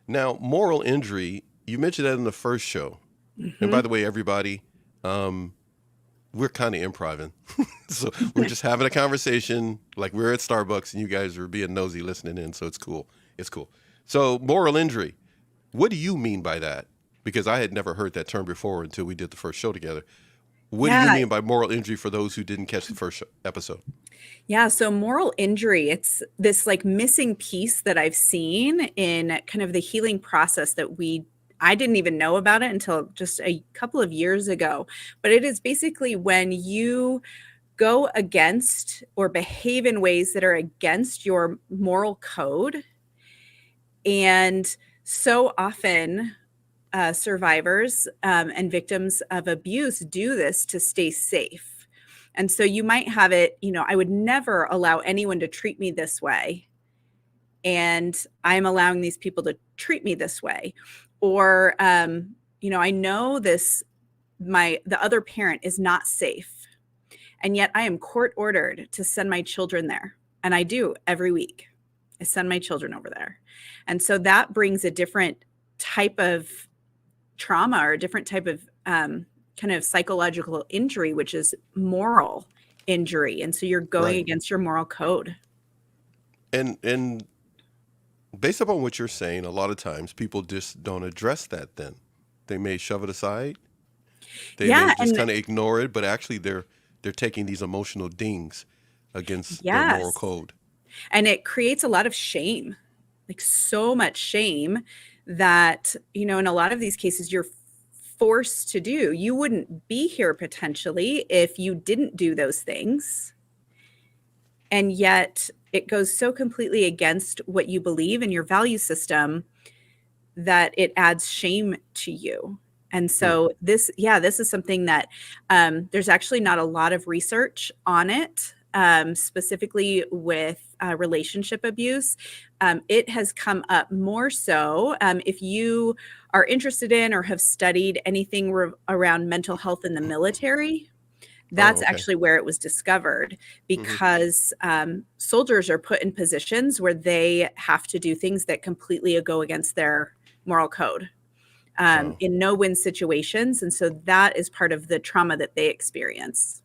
Now, moral injury, you mentioned that in the first show. And by the way, everybody, we're kind of improvising. So we're just having a conversation like we're at Starbucks and you guys are being nosy listening in. So it's cool. It's cool. So moral injury, what do you mean by that? Because I had never heard that term before until we did the first show together. What do you Yeah. mean by moral injury for those who didn't catch the first episode? Yeah. So moral injury, it's this like missing piece that I've seen in kind of the healing process that I didn't even know about it until just a couple of years ago. But it is basically when you go against or behave in ways that are against your moral code. And so often, survivors and victims of abuse do this to stay safe. And so you might have it, I would never allow anyone to treat me this way. And I'm allowing these people to treat me this way. Or, I know the other parent is not safe. And yet I am court ordered to send my children there. And I do every week. I send my children over there. And so that brings a different type of trauma or a different type of kind of psychological injury, which is moral injury. And so you're going against your moral code. And based upon what you're saying, a lot of times people just don't address that then. They may shove it aside. They may just kind of ignore it, but actually they're taking these emotional dings against their moral code. And it creates a lot of shame, like so much shame that, in a lot of these cases, you're forced to do. You wouldn't be here potentially if you didn't do those things. And yet it goes so completely against what you believe in your value system that it adds shame to you. And so this is something that there's actually not a lot of research on it. Specifically with relationship abuse. It has come up more so if you are interested in or have studied anything around mental health in the military. That's actually where it was discovered because soldiers are put in positions where they have to do things that completely go against their moral code in no-win situations. And so that is part of the trauma that they experience.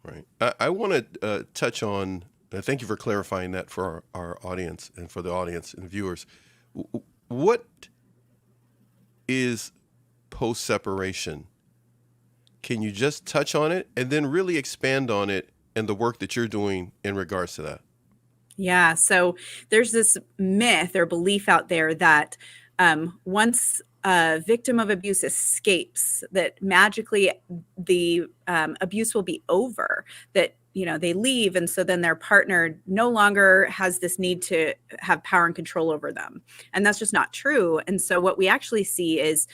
Right. I want to touch on, thank you for clarifying that for our audience and for the audience and viewers. What is post-separation? Can you just touch on it and then really expand on it and the work that you're doing in regards to that? Yeah. So there's this myth or belief out there that once a victim of abuse escapes, that magically the abuse will be over, that, they leave. And so then their partner no longer has this need to have power and control over them. And that's just not true. And so what we actually see is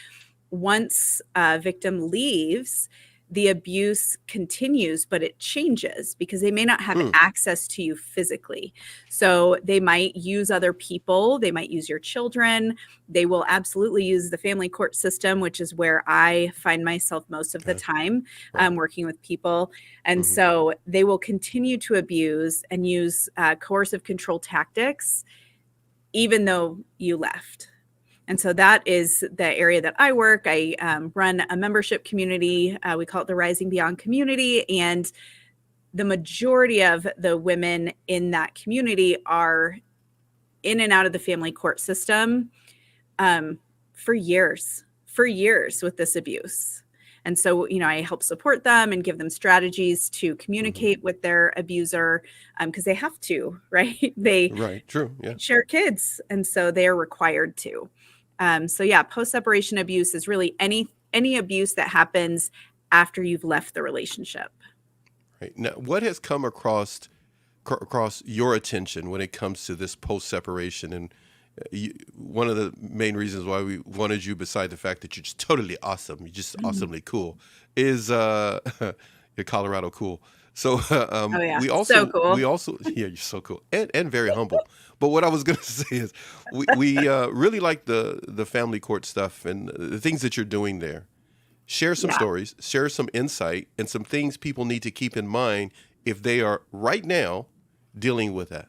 once a victim leaves, the abuse continues, but it changes because they may not have access to you physically. So they might use other people. They might use your children. They will absolutely use the family court system, which is where I find myself most of the time working with people. And so they will continue to abuse and use coercive control tactics, even though you left. And so that is the area that I work. I run a membership community. We call it the Rising Beyond community. And the majority of the women in that community are in and out of the family court system for years with this abuse. And so, I help support them and give them strategies to communicate with their abuser because they have to, right? They share kids. And so they're required to. Post-separation abuse is really any abuse that happens after you've left the relationship. Right. Now, what has come across your attention when it comes to this post-separation? And one of the main reasons why we wanted you, beside the fact that you're just totally awesome, you're just awesomely cool, is you're Colorado cool. So we also, so cool. you're so cool and very humble. But what I was going to say is we really like the family court stuff and the things that you're doing there. Share some stories, share some insight, and some things people need to keep in mind if they are right now dealing with that.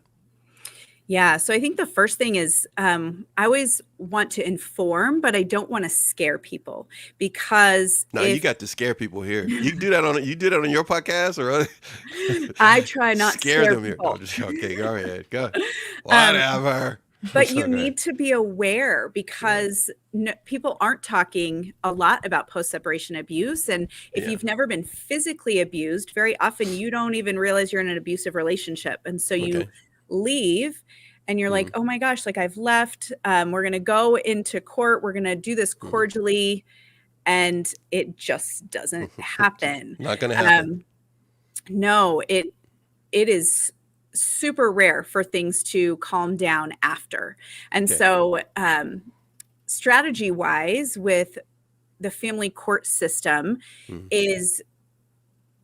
Yeah. So I think the first thing is I always want to inform, but I don't want to scare people because Now you got to scare people here. You do that on your podcast or I try not to scare scare them here. No, people. just okay. Go ahead. Go. Um, Whatever. but you Go ahead. need to be aware Yeah. because people aren't talking a lot about post-separation abuse. And if Yeah. you've never been physically abused, very often you don't even realize you're in an abusive relationship. And so you Okay. leave and you're like, Mhm. oh my gosh, like I've left. We're going to go into court. We're going to do this Mhm. cordially. And it just doesn't happen. Not gonna happen. Um, no, it is super rare for things to calm down after. And Okay. so, strategy wise, with the family court system, Mhm. is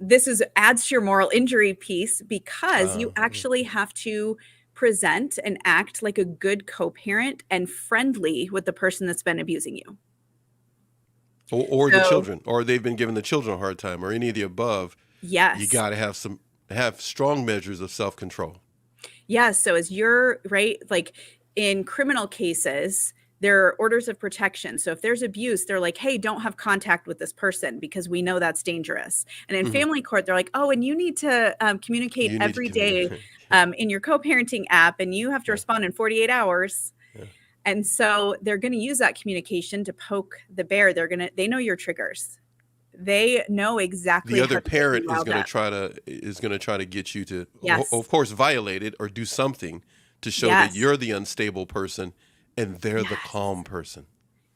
this is adds to your moral injury piece because you Yeah. actually have to present and act like a good co-parent and friendly with the person that's been abusing you. Or the So, children, or they've been giving the children a hard time, or any of the above. You yes. got to have strong measures of self control. Yeah, so as you're right, like in criminal cases, there are orders of protection. So if there's abuse, they're like, hey, don't have contact with this person because we know that's dangerous. And in Mhm. family court, they're like, oh, and you need to communicate You need to every day communicate. Yeah. in your co-parenting app, and you have to Yeah. respond in 48 hours. Yeah. And so they're going to use that communication to poke the bear. They know your triggers. They know The exactly how other to get you parent is riled going to up. try to get you to, Yes. of course, violate it or do something to show that Yes. you're the unstable person and they're the Yes. calm person.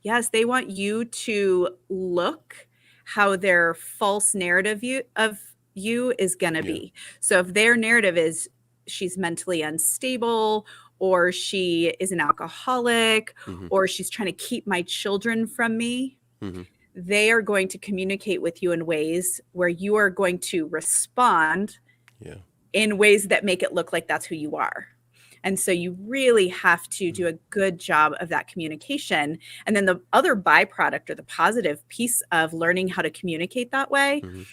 Yes, they want you to look how their false narrative of you is going to Yeah. be. So if their narrative is she's mentally unstable, or she is an alcoholic, Hmm. or she's trying to keep my children from me, Hmm. they are going to communicate with you in ways where you are going to respond Yeah. in ways that make it look like that's who you are. And so you really have to do a good job of that communication. And then the other byproduct or the positive piece of learning how to communicate that way Hmm.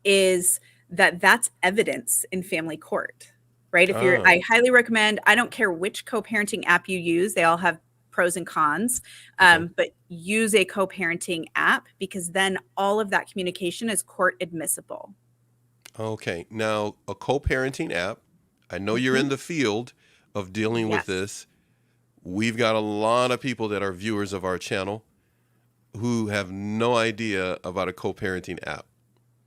is that that's evidence in family court, right? I Oh, highly recommend, I don't care which co-parenting app you use, they all have pros and cons, okay. but use a co-parenting app because then all of that communication is court admissible. Okay. Now, a co-parenting app. I know you're Mhm. in the field of dealing with Yes. this. We've got a lot of people that are viewers of our channel who have no idea about a co-parenting app.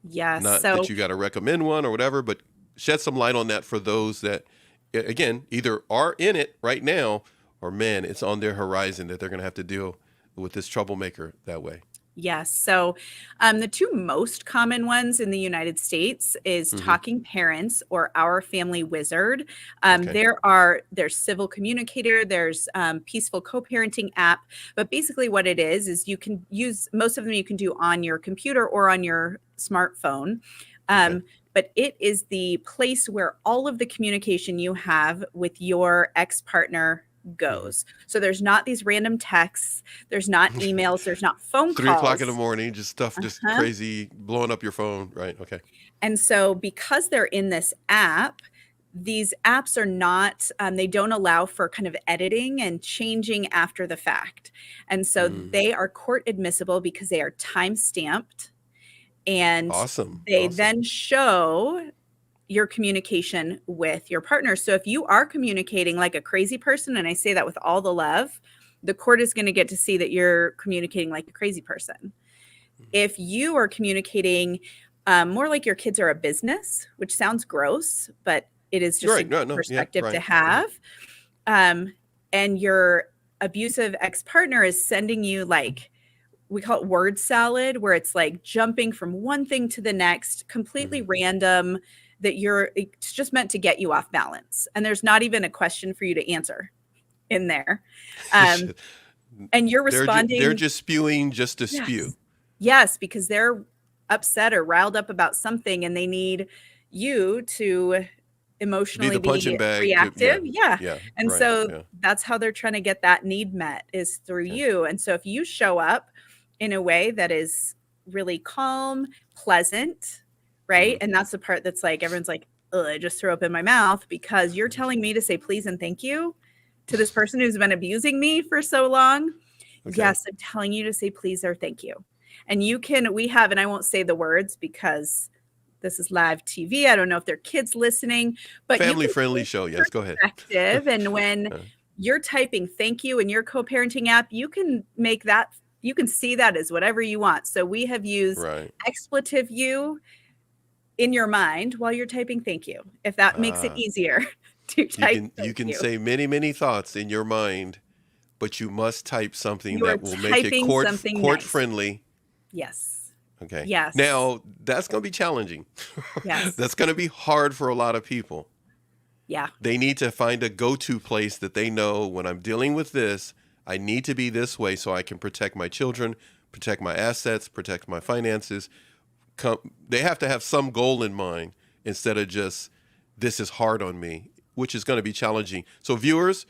Yes. Not that So you got to recommend one or whatever, but shed some light on that for those that, again, either are in it right now or, man, it's on their horizon that they're going to have to deal with this troublemaker that way. yes. So, the two most common ones in the United States is Hmm. Talking Parents or Our Family Wizard. Okay. There's Civil Communicator, there's Peaceful Co-parenting app, but basically what it is you can use most of them you can do on your computer or on your smartphone. Okay. But it is the place where all of the communication you have with your ex-partner Hmm. goes. So there's not these random texts, there's not emails, there's not phone 3 o'clock in the calls. morning, just stuff, just Uh-huh. crazy, blowing up your phone. Right. Okay. And so because they're in this app, these apps are not, they don't allow for kind of editing and changing after the fact. And so Mm. they are court admissible because they are time stamped and Awesome. they Awesome. then show your communication with your partner. So if you are communicating like a crazy person, and I say that with all the love, the court is going to get to see that you're communicating like a crazy person. If you are communicating more like your kids are a business, which sounds gross, but it is just a Right. good No, no. Yeah. perspective to Right. Right. have. And your abusive ex-partner is sending you like, we call it word salad, where it's like jumping from one thing to the next, completely Hmm. random, it's just meant to get you off balance. And there's not even a question for you to answer in there. Um, and you're They're responding, just spewing just to spew. yes, yes, because they're upset or riled up about something and they need you to Be emotionally the punching be bag. reactive. Yeah. Yeah. Yeah. And Right. so Yeah. that's how they're trying to get that need met is through Okay. you. And so if you show up in a way that is really calm, pleasant, right? Hmm. And that's the part that's like everyone's like, I just throw up in my mouth because you're telling me to say please and thank you to this person who's been abusing me for so long. Okay. Yes, I'm telling you to say please or thank you. And we have, and I won't say the words because this is live TV. I don't know if there are kids listening, but Family friendly show. Yes, go ahead. And when you're typing thank you in your co-parenting app, you can see that as whatever you want. So we have used expletive you in your mind while you're typing thank you, if that makes it easier to type. You can say many, many thoughts in your mind, but you must type something that will make it court friendly. Yes. Okay. Yes. Now that's going to be challenging. Yes. That's going to be hard for a lot of people. Yeah. They need to find a go-to place that they know when I'm dealing with this, I need to be this way so I can protect my children, protect my assets, protect my finances. They have to have some goal in mind instead of just, this is hard on me, which is going to be challenging. So viewers,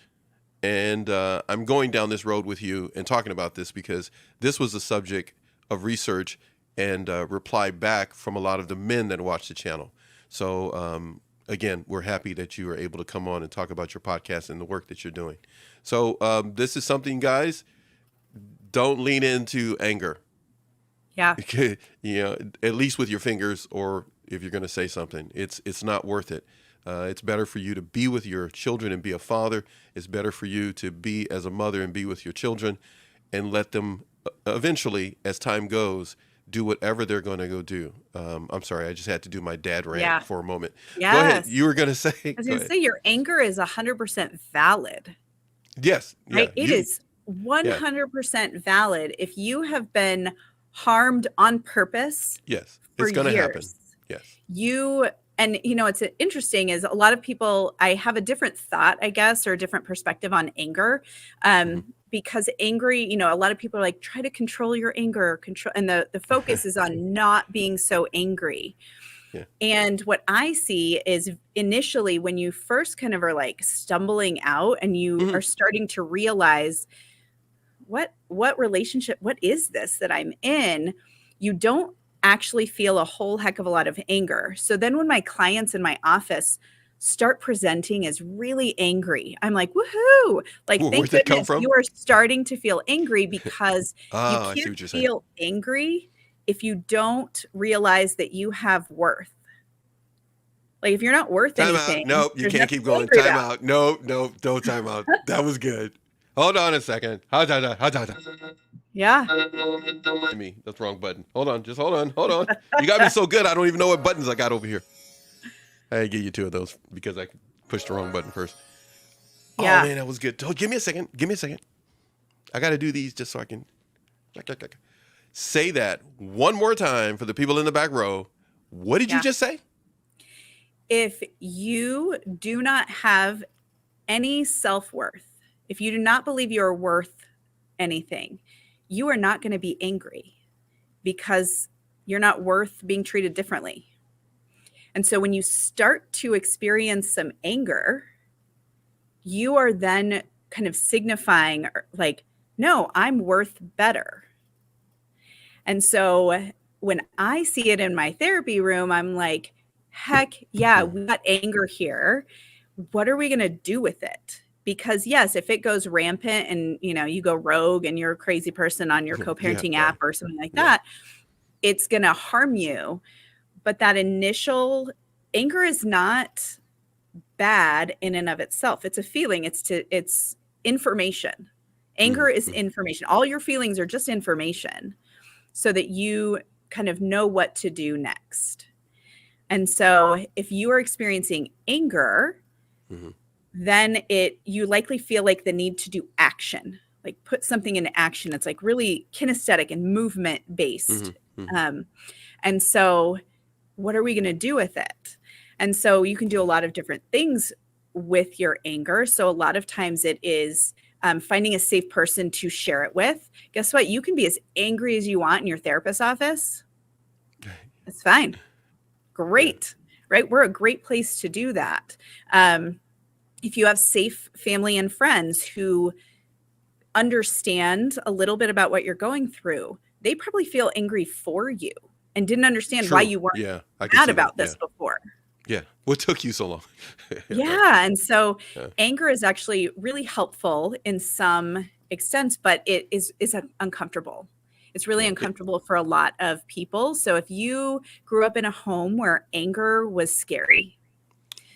and I'm going down this road with you and talking about this because this was the subject of research and reply back from a lot of the men that watch the channel. So again, we're happy that you are able to come on and talk about your podcast and the work that you're doing. So this is something, guys, don't lean into anger. Yeah. At least with your fingers, or if you're going to say something, it's not worth it. It's better for you to be with your children and be a father. It's better for you to be as a mother and be with your children and let them eventually, as time goes, do whatever they're going to go do. I'm sorry, I just had to do my dad rant for a moment. Yes. Go ahead. You were going to say. I was going to say your anger is 100% valid. Yes. Right? It is 100% valid. If you have been harmed on purpose. Yes, it's going to happen. Yes. It's interesting is a lot of people, I have a different thought, I guess, or a different perspective on anger. Because angry, a lot of people are like, try to control your anger, and the focus is on not being so angry. Yeah. And what I see is initially when you first kind of are like stumbling out and you are starting to realize what relationship, what is this that I'm in? You don't actually feel a whole heck of a lot of anger. So then when my clients in my office start presenting as really angry, I'm like, woohoo! Like, thank goodness you are starting to feel angry because you can't feel angry if you don't realize that you have worth. Like, if you're not worth anything. Nope, you can't keep going. Time out. Nope, don't time out. That was good. Hold on a second. Yeah. Me, that's the wrong button. Hold on. You got me so good, I don't even know what buttons I got over here. I give you two of those because I pushed the wrong button first. Yeah. Oh, man, that was good. Oh, give me a second. I got to do these just so I can. Say that one more time for the people in the back row. What did you just say? If you do not have any self-worth, if you do not believe you're worth anything, you are not going to be angry because you're not worth being treated differently. And so when you start to experience some anger, you are then kind of signifying like, no, I'm worth better. And so when I see it in my therapy room, I'm like, heck yeah, we got anger here. What are we going to do with it? Because yes, if it goes rampant and, you go rogue and you're a crazy person on your co-parenting app or something like that, it's going to harm you. But that initial anger is not bad in and of itself. It's a feeling. It's information. Anger is information. All your feelings are just information so that you kind of know what to do next. And so if you are experiencing anger, then you likely feel like the need to do action, like put something into action. It's like really kinesthetic and movement based. And so what are we going to do with it? And so you can do a lot of different things with your anger. So a lot of times it is finding a safe person to share it with. Guess what? You can be as angry as you want in your therapist's office. It's fine. Great. Right? We're a great place to do that. If you have safe family and friends who understand a little bit about what you're going through, they probably feel angry for you and didn't understand why you weren't mad about this before. Yeah. What took you so long? Right. Yeah, and so Yeah. anger is actually really helpful in some extents, but it is uncomfortable. It's really Yeah. uncomfortable for a lot of people. So if you grew up in a home where anger was scary,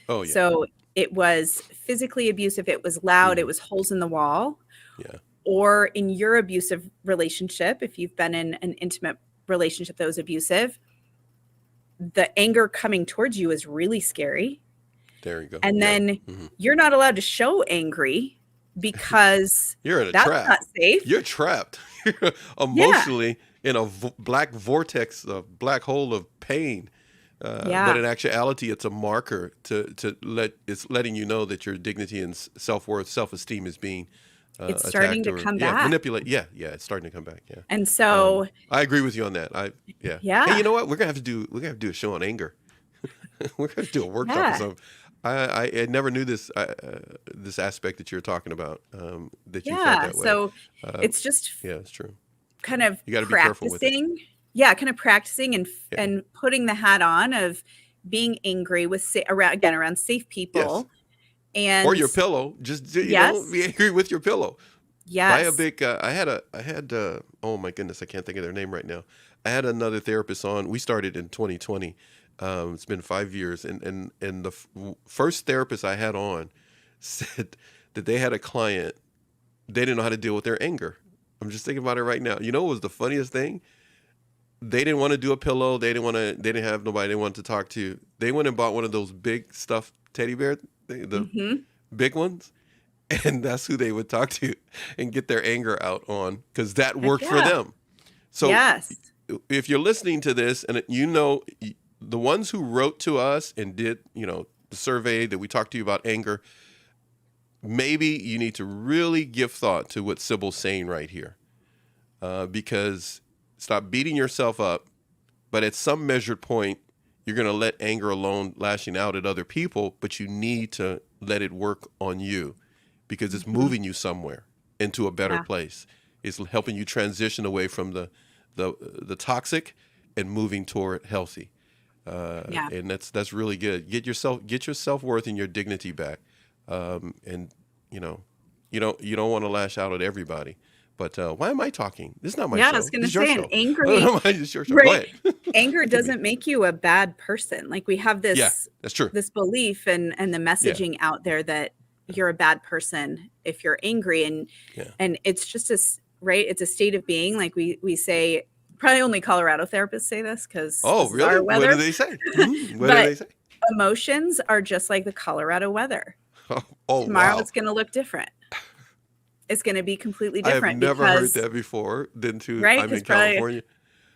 Oh yeah. so it was physically abusive, it was loud, it Hmm. was holes in the wall, Yeah. or in your abusive relationship, if you've been in an intimate relationship that was abusive, the anger coming towards you is really scary. There you go. And Yeah. then Hmm. you're not allowed to show angry because You're in a that's trap. not safe. You're trapped. You're Yeah. emotionally in a black vortex, a black hole of pain. But Yeah. in actuality, it's a marker it's letting you know that your dignity and self worth, self esteem is being It's starting attacked to or come back. manipulate. Yeah, yeah, it's starting to come back. Yeah, And so, I agree with you on that. Yeah. Hey, you yeah. know what? We're gonna have to do a show on anger. We're gonna do a workshop or Yeah. something. I never knew this aspect that you're talking about. That you felt Yeah. that way. So Uh, it's just yeah, it's true. kind of You got to be careful with it. practicing. Yeah, kind of practicing Yeah. and putting the hat on of being angry with around safe Yes. people. Or And your pillow. Just yes, be angry with your pillow. Buy a yes. big. I had. Oh my goodness, I can't think of their name right now. I had another therapist on. We started in 2020. It's been 5 years, and the first therapist I had on said that they had a client. They didn't know how to deal with their anger. I'm just thinking about it right now. You know what was the funniest thing? They didn't want to do a pillow. They didn't want to. They didn't have nobody they wanted to talk to. They went and bought one of those big stuffed teddy bear, the Hmm. big ones, and that's who they would talk to and get their anger out on because that Heck worked for yeah. them. So Yes. if you're listening to this and the ones who wrote to us and did the survey that we talked to you about anger, maybe you need to really give thought to what Sybil's saying right here, because stop beating yourself up, but at some measured point you're going to let anger alone lashing out at other people, but you need to let it work on you because it's Hmm. moving you somewhere into a better Yeah. place. It's helping you transition away from the toxic and moving toward healthy. Yeah. And that's really good. Get your self worth and your dignity back. And you know, you don't want to lash out at everybody. But why am I talking? This is not my Yeah, I was show. gonna This is your say an show. angry, It's your show. Go right? ahead. Anger Look at me. doesn't make you a bad person. Like we have Yeah, this that's true. this belief and the Yeah, messaging out there that you're a bad person if you're angry, yeah. and it's just right, it's a state of being. Like we say, probably only Colorado therapists say this because Oh, this is our really? What do weather. they say? What do But they say? emotions are just like the Colorado weather. Oh, Tomorrow wow. it's going to look different. It's going to be completely I have different never heard because, that before. right, I'm because in probably, California.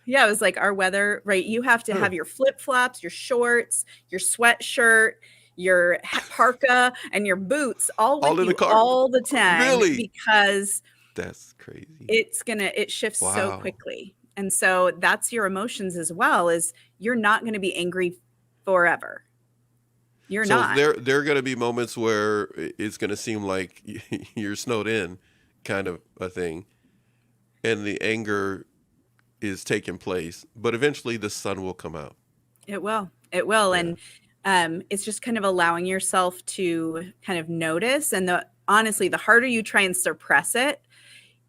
yeah, it was like our weather, right? You have to Huh. have your flip-flops, your shorts, your sweatshirt, your parka, and your boots all All with in the you car. all the time Really? because That's crazy. it shifts so Wow. quickly. And so that's your emotions as well, is you're not going to be angry forever. You're So not. there are going to be moments where it's going to seem like you're snowed in, kind of a thing, and the anger is taking place, but eventually the sun will come out. It will. It will. Yeah. And it's just kind of allowing yourself to kind of notice. And honestly, the harder you try and suppress it,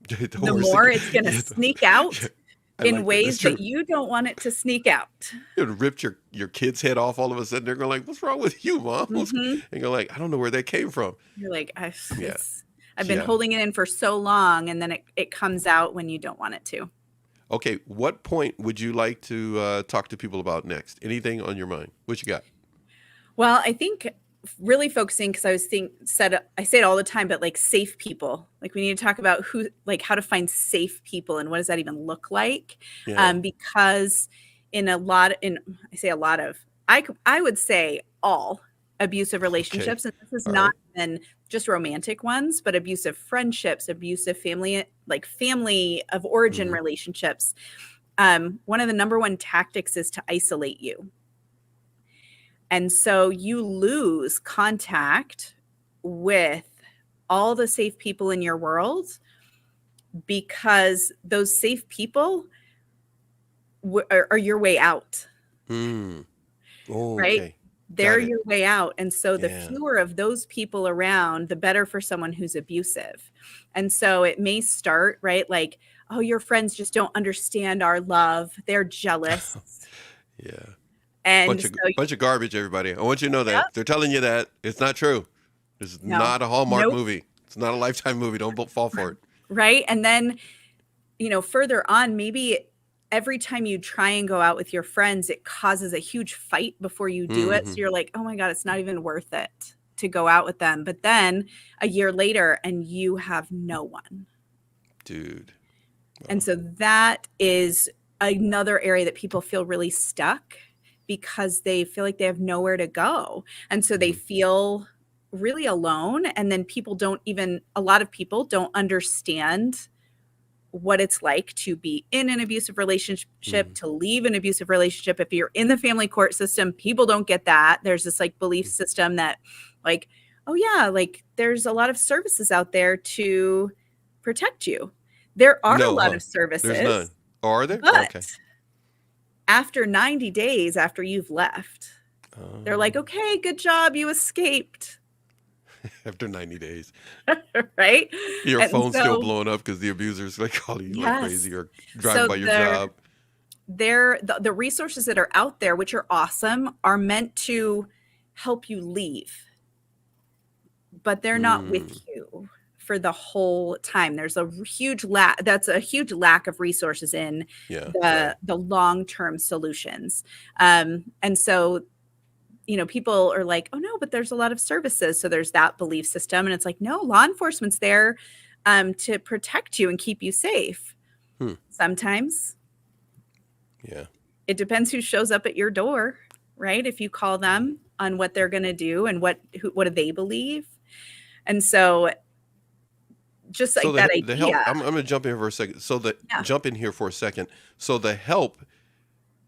The the worst more thing. it's going to Yeah, sneak yeah, out I in like that. That's ways that true. you don't want it to sneak out. You ripped your kid's head off all of a sudden. They're going like, "What's wrong with you, mom?" Hmm. And you're like, "I don't know where that came from." You're like, Yeah. I've been Yeah. holding it in for so long. And then it comes out when you don't want it to. Okay. What point would you like to talk to people about next? Anything on your mind? What you got? Well, I think really focusing because I say it all the time, but like safe people, like we need to talk about how to find safe people and what does that even look like? Yeah. Because I say a lot of, I would say all abusive Okay. relationships, and this is All not right. even just romantic ones, but abusive friendships, abusive family of origin Hmm. relationships. One of the number one tactics is to isolate you. And so you lose contact with all the safe people in your world because those safe people are your way out, Mm. Oh, right? okay. They're Got it. your way out. And so the Yeah. fewer of those people around, the better for someone who's abusive. And so it may start, right? Like, oh, your friends just don't understand our love. They're jealous. Yeah. And Bunch so, of bunch of garbage, everybody. I want you to know that. yeah, If they're telling you that, it's not true. It's no, not a Hallmark nope, movie. It's not a Lifetime movie. Don't fall for it. right? And then, further on, maybe every time you try and go out with your friends, it causes a huge fight before you do it. So Hmm. you're like, oh my God, it's not even worth it to go out with them. But then a year later, and you have no one. Dude. And so that is another area that people feel really stuck because they feel like they have nowhere to go. And so they feel really alone. And then a lot of people don't understand what it's like to be in an abusive relationship, to leave an abusive relationship. If you're in the family court system, people don't get that. There's this like belief system that like, oh yeah, like there's a lot of services out there to protect you. There are a No, lot huh? of There's none. services, Oh, are there? Oh, but okay. after 90 days after you've left, they're like, Oh, okay, good job, you escaped. after 90 days. Right? Your And phone's still so, blowing up because the abusers like calling you like yes. crazy or driving So by your job. the resources that are out there, which are awesome, are meant to help you leave, but they're not with Mm, you for the whole time. There's a huge lack. That's a huge lack of resources in yeah, right. the long-term solutions. And so, people are like, oh no, but there's a lot of services. So there's that belief system. And it's like, no, law enforcement's there to protect you and keep you safe. Hmm. Sometimes Yeah. it depends who shows up at your door, right? If you call them on what they're going to do and what do they believe. And so just So like that the help, idea. I'm going to jump in for a second. Yeah. Jump in here for a second. So the help,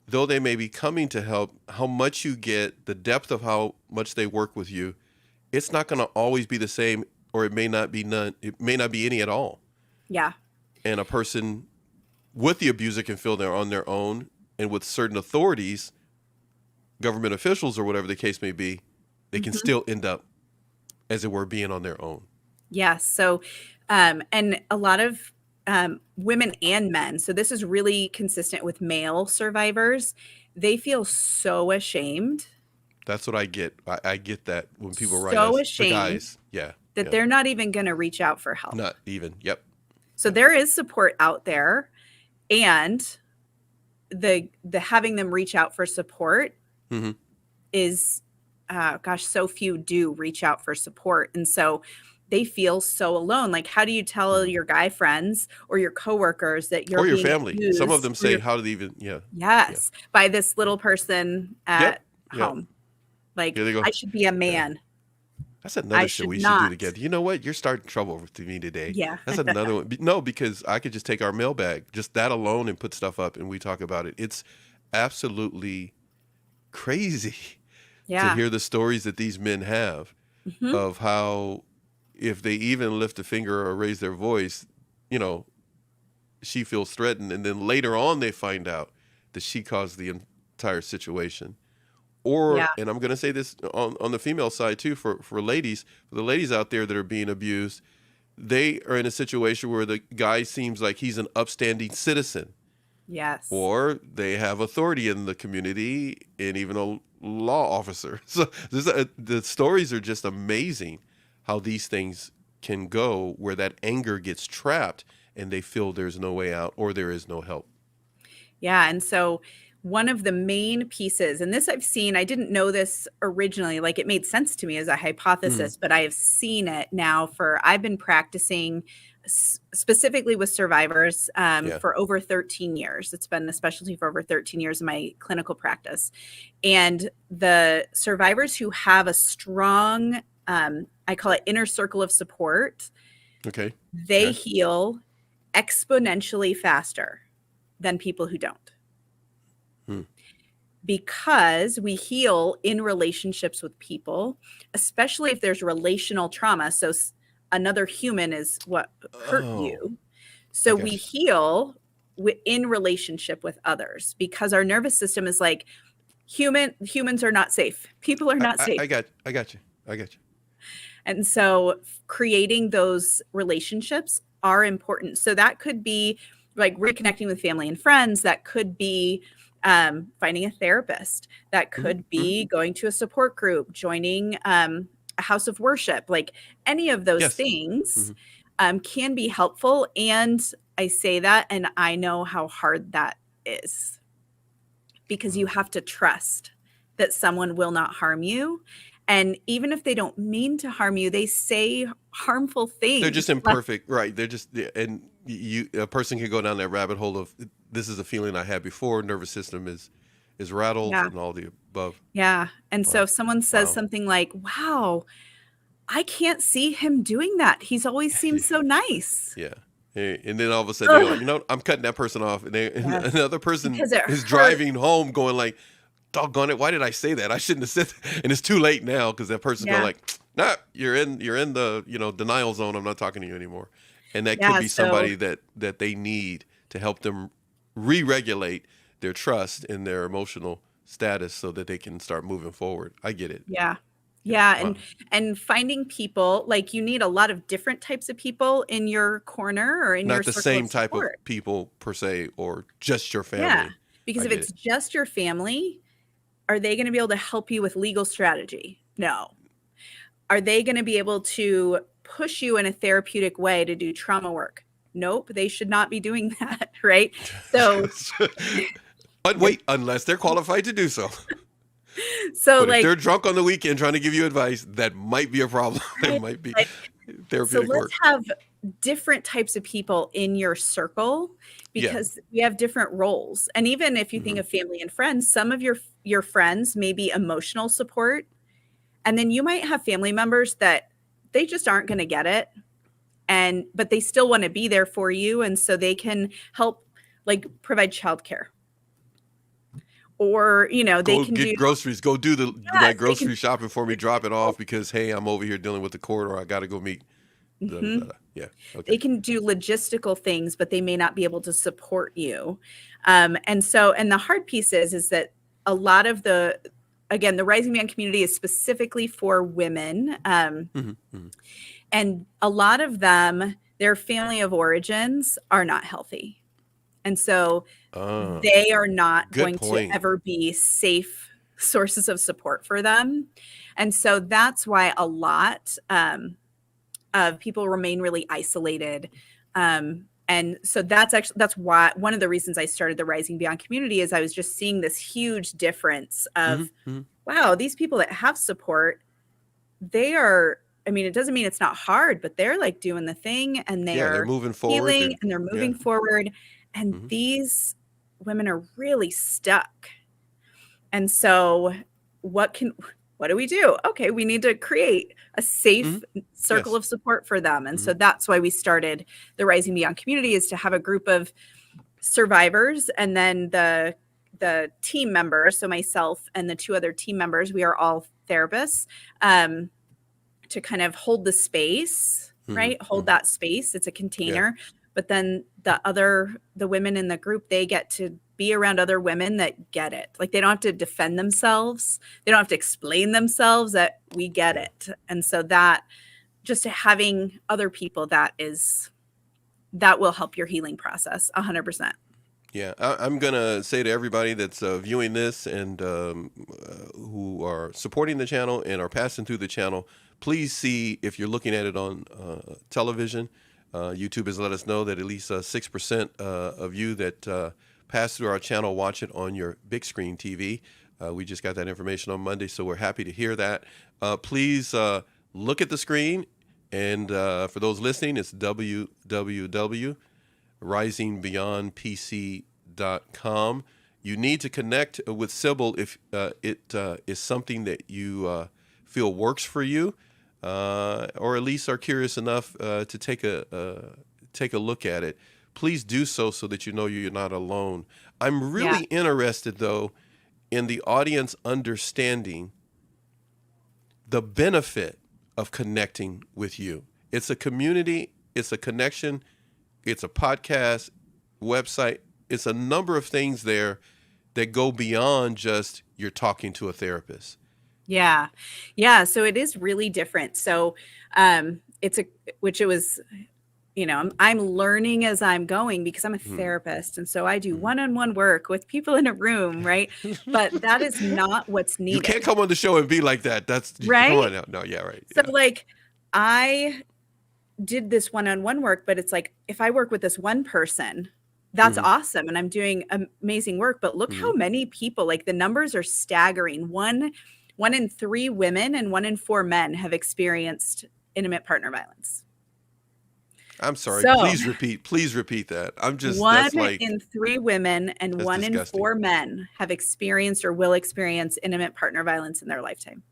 though they may be coming to help, how much you get, the depth of how much they work with you, it's not going to always be the same, or it may not be none. It may not be any at all. Yeah. And a person with the abuser can feel they're on their own, and with certain authorities, government officials or whatever the case may be, they can Mhm. still end up, as it were, being on their own. Yes. So, and a lot of women and men, so this is really consistent with male survivors, they feel so ashamed, That's what I get. I get that when people write so us, the ashamed guys. Yeah. that Yeah. they're not even going to reach out for help. Not even. Yep. So there is support out there, and the having them reach out for support Hmm. is gosh, so few do reach out for support. And so they feel so alone. Like, how do you tell your guy friends or your coworkers that you're Or your being family. Some of abused them say, how did they even, yeah. Yeah. yes, by this little person Yep. at Yep. home? Like, Here they go. I should be a Yeah. man. That's I another show should we should do not. together. You know what? You're starting trouble with me today. Yeah. That's another one. No, because I could just take our mailbag, just that alone, and put stuff up and we talk about it. It's absolutely crazy to Yeah. hear the stories that these men have Mhm. of how if they even lift a finger or raise their voice, you know, she feels threatened. And then later on, they find out that she caused the entire situation. Or, Yeah. and I'm going to say this on the female side too, for ladies, for the ladies out there that are being abused, they are in a situation where the guy seems like he's an upstanding citizen, Yes. or they have authority in the community and even a law officer. So the stories are just amazing how these things can go, where that anger gets trapped and they feel there's no way out or there is no help. Yeah. And so one of the main pieces, and this I've seen, I didn't know this originally, like it made sense to me as a Mhm. hypothesis, but I have seen it now I've been practicing specifically with survivors Yeah. for over 13 years. It's been a specialty for over 13 years in my clinical practice. And the survivors who have a strong, I call it inner circle of support, Okay. they Okay. heal exponentially faster than people who don't. Hmm. Because we heal in relationships with people, especially if there's relational trauma. So another human is what hurt Oh, you. I So we got heal in relationship with others because our nervous system is like, humans are not safe. People are not safe. I got you. I got you. And so creating those relationships are important. So that could be like reconnecting with family and friends. That could be finding a therapist. That could be going to a support group, joining a house of worship. Like any of those things can be helpful. And I say that, and I know how hard that is, because you have to trust that someone will not harm you. And even if they don't mean to harm you, they say harmful things. They're just imperfect, right? They're just, and a person can go down that rabbit hole of, this is a feeling I had before. Nervous system is rattled and all the above. Yeah. And so if someone says something like, wow, I can't see him doing that. He's always seemed so nice. Yeah. And then all of a sudden, they're like, you know, I'm cutting that person off. And another person is driving home going like, doggone it, why did I say that? I shouldn't have said that. And it's too late now, because that person's going like, nah, you're in the, denial zone. I'm not talking to you anymore. And that could be somebody that they need to help them re-regulate their trust in their emotional status so that they can start moving forward. I get it. Yeah. Yeah. And finding people, like, you need a lot of different types of people in your corner or in your not the same type of people per se, or just your family. Yeah. Because if it's just your family, are they going to be able to help you with legal strategy? No. Are they going to be able to push you in a therapeutic way to do trauma work? Nope. They should not be doing that. Right. So, but wait, unless they're qualified to do so. So, but if they're drunk on the weekend trying to give you advice, that might be a problem. That might be therapeutic work. So let's have different types of people in your circle, because we have different roles. And even if you think of family and friends, some of your friends may be emotional support. And then you might have family members that they just aren't going to get it. But they still want to be there for you. And so they can help, like, provide childcare. Or, they can get groceries, go do my grocery shopping for me, drop it off because, hey, I'm over here dealing with the court, or I got to go meet. Yeah. Okay. They can do logistical things, but they may not be able to support you. And the hard piece is that a lot of the Rising Beyond community is specifically for women. And a lot of them, their family of origins are not healthy. And so they are not going to ever be safe sources of support for them. And so that's why a lot of people remain really isolated. And so that's why one of the reasons I started the Rising Beyond community is I was just seeing this huge difference of, wow, these people that have support, they are, it doesn't mean it's not hard, but they're like doing the thing, and they're moving forward, healing, and they're moving forward. And these women are really stuck. And so what do we do? Okay, we need to create a safe circle of support for them. And so that's why we started the Rising Beyond community, is to have a group of survivors, and then the team members, so myself and the two other team members, we are all therapists, to kind of hold the space, right? Hold that space. It's a container. Yeah. But then the women in the group, they get to be around other women that get it. Like, they don't have to defend themselves. They don't have to explain themselves, that we get it. And so that, just having other people, that will help your healing process 100%. Yeah. I'm going to say to everybody that's viewing this and who are supporting the channel and are passing through the channel, please see, if you're looking at it on television, YouTube has let us know that at least 6% of you that pass through our channel watch it on your big screen TV. We just got that information on Monday, so we're happy to hear that. Please look at the screen, and for those listening, it's www.risingbeyondpc.com. You need to connect with Sybil if it is something that you feel works for you. Or at least are curious enough to take a look at it. Please do so that you know you're not alone. I'm really interested, though, in the audience understanding the benefit of connecting with you. It's a community, it's a connection, it's a podcast, website. It's a number of things there that go beyond just you're talking to a therapist. Yeah. So it is really different. So which it was, I'm learning as I'm going because I'm a therapist. And so I do one-on-one work with people in a room, right? But that is not what's needed. You can't come on the show and be like that. That's right. Come on now. No, yeah, right. So like I did this one-on-one work, but it's like, if I work with this one person, that's awesome. And I'm doing amazing work, but look how many people, like the numbers are staggering. One in 3 women and 1 in 4 men have experienced intimate partner violence. I'm sorry. So, Please repeat that. I'm just 1 in 3 women and 1 disgusting. in 4 men have experienced or will experience intimate partner violence in their lifetime.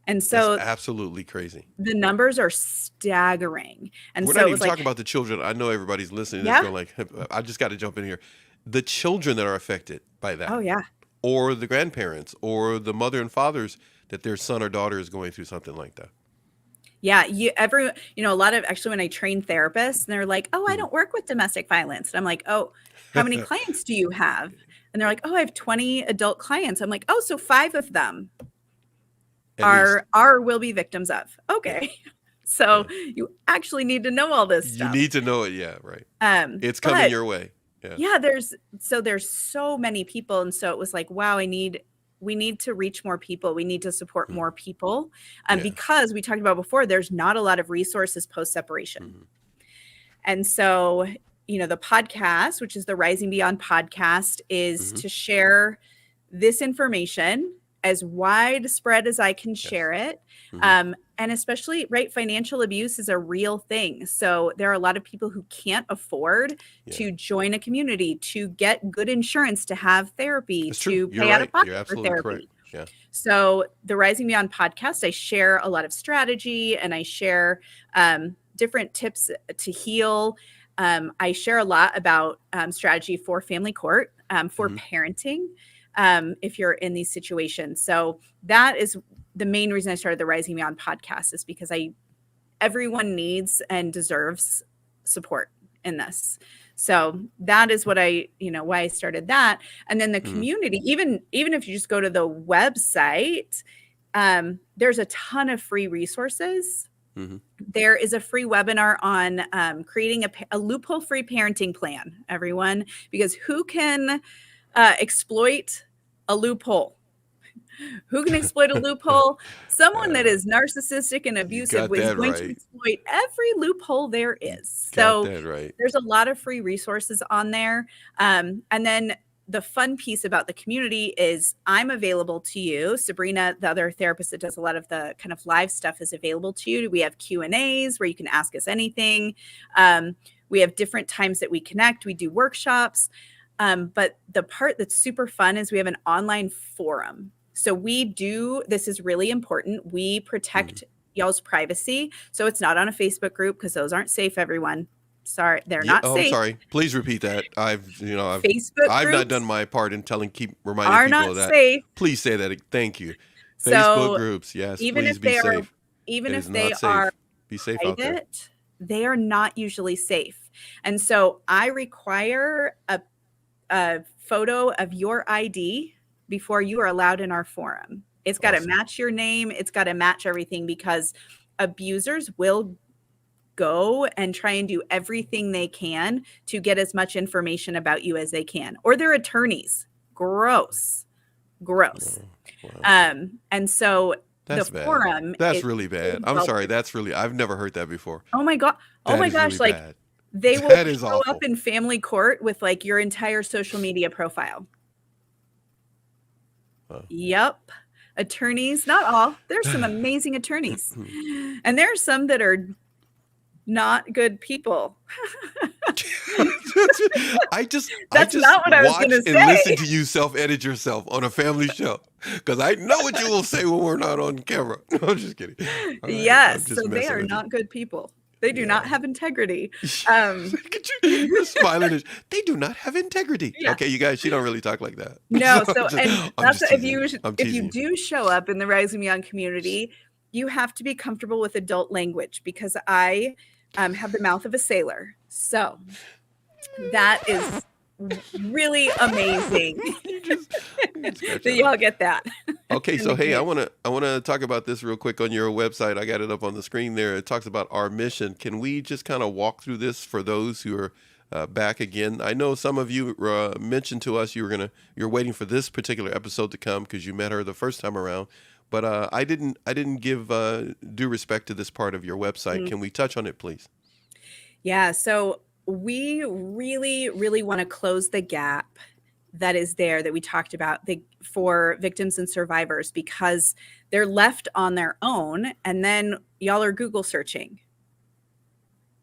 And so that's absolutely crazy. The numbers are staggering. And we're so not even talking about the children. I know everybody's listening. Yeah. Going like, I just got to jump in here. The children that are affected by that. Oh yeah. Or the grandparents or the mother and fathers that their son or daughter is going through something like that. Yeah, a lot of actually when I train therapists and they're like, "Oh, I don't work with domestic violence." And I'm like, "Oh, how many clients do you have?" And they're like, "Oh, I have 20 adult clients." I'm like, "Oh, so 5 of them will be victims of." Okay. So you actually need to know all this stuff. You need to know it, yeah, right. It's coming your way. Yeah. Yeah, there's so many people, and so it was like, wow, we need to reach more people. We need to support more people because we talked about before, there's not a lot of resources post-separation. And so, the podcast, which is the Rising Beyond podcast, is to share this information as widespread as I can share it. And especially, right, financial abuse is a real thing. So there are a lot of people who can't afford to join a community, to get good insurance, to have therapy, to pay out of pocket for therapy. Correct. Yeah. So the Rising Beyond podcast, I share a lot of strategy and I share different tips to heal. I share a lot about strategy for family court, for parenting, if you're in these situations. So that is the main reason I started the Rising Beyond podcast, is because everyone needs and deserves support in this. So that is what why I started that. And then the community, even if you just go to the website, there's a ton of free resources. There is a free webinar on creating a loophole-free parenting plan, everyone, because who can exploit a loophole? Who can exploit a loophole? Someone that is narcissistic and abusive is going to exploit every loophole there is. So there's a lot of free resources on there. And then the fun piece about the community is I'm available to you. Sabrina, the other therapist that does a lot of the kind of live stuff, is available to you. We have Q&As where you can ask us anything. We have different times that we connect. We do workshops. But the part that's super fun is we have an online forum. So this is really important. We protect y'all's privacy. So it's not on a Facebook group because those aren't safe, everyone. Sorry, they're not safe. I'm sorry. Please repeat that. I've Facebook not done my part in keep reminding people of that. Safe. Please say that. Thank you. So Facebook groups, yes. Even please if be they safe. Even if they are be safe out there. Private, they are not usually safe. And so I require a photo of your ID before you are allowed in our forum. It's got to match your name. It's got to match everything, because abusers will go and try and do everything they can to get as much information about you as they can, or their attorneys. Gross. Wow. And so that's the bad. forum. That's really bad. I'm sorry. I've never heard that before. Oh my God. Oh my gosh. Really like bad. they That will is show awful. up in family court with like your entire social media profile. Yep. Attorneys, not all. There's some amazing attorneys. And there are some that are not good people. I just not what I was watch gonna and say. listen to you self-edit yourself on a family show, because I know what you will say when we're not on camera. No, I'm just kidding. All right, Yes. I'm just So they messing are with you. not good people. They do not have integrity. You're smiling. They do not have integrity. Yeah. Okay, you guys, she don't really talk like that. No, I'm if you teasing. do show up in the Rising Beyond community, you have to be comfortable with adult language, because I have the mouth of a sailor. So that is really amazing You just scratch that that y'all out. get that. Okay, And so the hey, I kids. wanna talk about this real quick on your website. I got it up on the screen there. It talks about our mission. Can we just kind of walk through this for those who are back again? I know some of you mentioned to us you're waiting for this particular episode to come because you met her the first time around, but I didn't give due respect to this part of your website. Mm. Can we touch on it, please? Yeah, so we really, really want to close the gap that is there that we talked about for victims and survivors, because they're left on their own and then y'all are Google searching,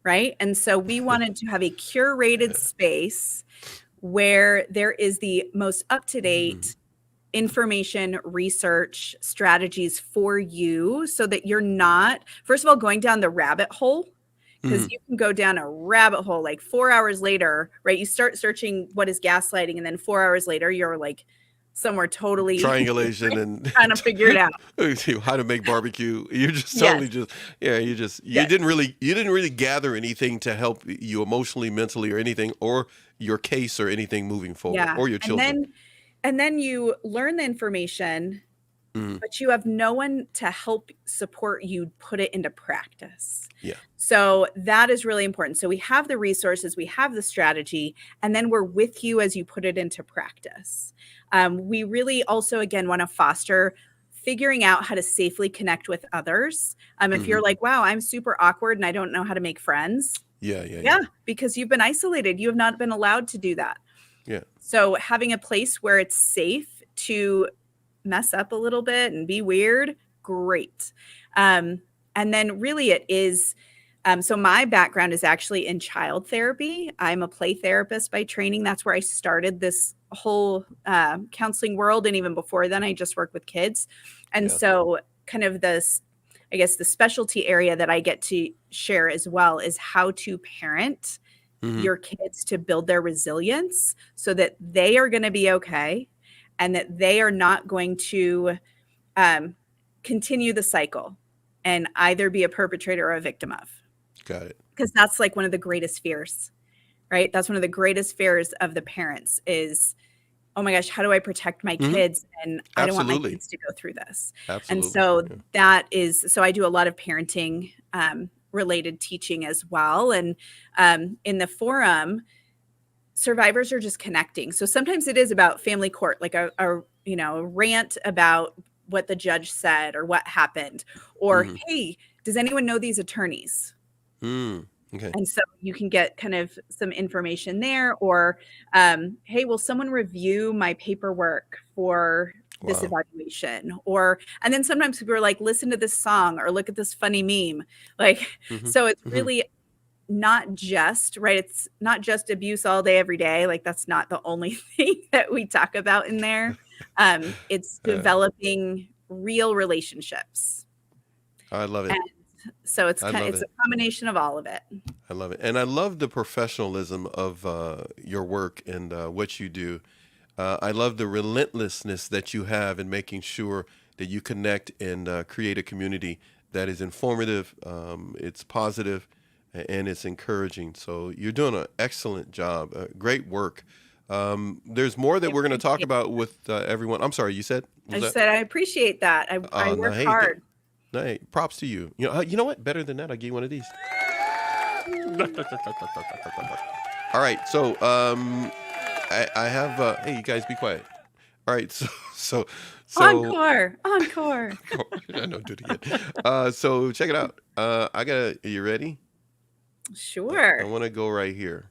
right? And so we wanted to have a curated space where there is the most Mhm. up-to-date information, research, strategies for you, so that you're not, first of all, going down the rabbit hole, because Mhm. you can go down a rabbit hole like 4 hours later, right? You start searching what is gaslighting, and then 4 hours later, you're like somewhere totally Triangulation and trying to figure it out. how to make barbecue. You're just Yes, totally just yeah. You yes. didn't really gather anything to help you emotionally, mentally, or anything, or your case or anything moving forward, Yeah. or your children. And then you learn the information, Mhm. but you have no one to help support you put it into practice. Yeah. So that is really important. So we have the resources, we have the strategy, and then we're with you as you put it into practice. We really also, again, want to foster figuring out how to safely connect with others. If Hmm. you're like, wow, I'm super awkward and I don't know how to make friends. Yeah. Yeah. Yeah, Yeah. because you've been isolated. You have not been allowed to do that. Yeah. So having a place where it's safe to mess up a little bit and be weird, great. And then really it is, so my background is actually in child therapy. I'm a play therapist by training. That's where I started this whole counseling world. And even before then, I just worked with kids. And Yeah. so kind of this, I guess the specialty area that I get to share as well is how to parent Hmm. your kids to build their resilience so that they are going to be okay, and that they are not going to continue the cycle and either be a perpetrator or a victim of. Got it. Because that's like one of the greatest fears, right? That's one of the greatest fears of the parents is, oh my gosh, how do I protect my Hmm. kids? And I don't want my Absolutely. kids to go through this. And Absolutely. so Yeah. that is, so I do a lot of parenting related teaching as well. And in the forum, survivors are just connecting. So sometimes it is about family court, like a rant about what the judge said or what happened, or Hmm. hey, does anyone know these attorneys? Mm. Okay. And so you can get kind of some information there, or hey, will someone review my paperwork for this Wow. evaluation? Or, and then sometimes people are like, listen to this song or look at this funny meme. Like, Hmm. so it's Hmm. really not just, right? It's not just abuse all day, every day. Like that's not the only thing that we talk about in there. It's Uh, developing real relationships. I love And it. so I love it's a it. combination of all of it. I love it. And I love the professionalism of your work and what you do. I love the relentlessness that you have in making sure that you connect and create a community that is informative, it's positive, and it's encouraging. So you're doing an excellent job. Great work. There's more I that we're going to talk appreciate about with everyone. I'm sorry, you said? What I was that? said I appreciate that. I No, work hey, hard. no, hey, props to you. You know what? Better than that, I'll give you one of these. All right. So I have. Hey, you guys, be quiet. All right. So Encore. Encore. I know, do it again. So check it out. Are you ready? I Sure. want to go right here.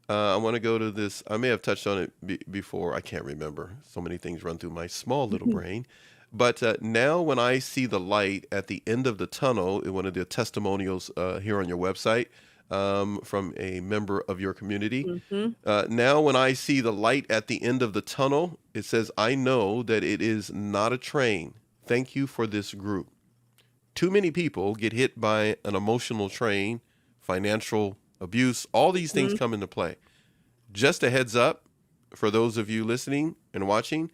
I want to go to this. I may have touched on it before. I can't remember. So many things run through my small little brain. But now, when I see the light at the end of the tunnel, in one of the testimonials here on your website from a member of your community, Hmm. now when I see the light at the end of the tunnel, it says, I know that it is not a train. Thank you for this group. Too many people get hit by an emotional train, financial abuse, all these things Hmm. come into play. Just a heads up for those of you listening and watching,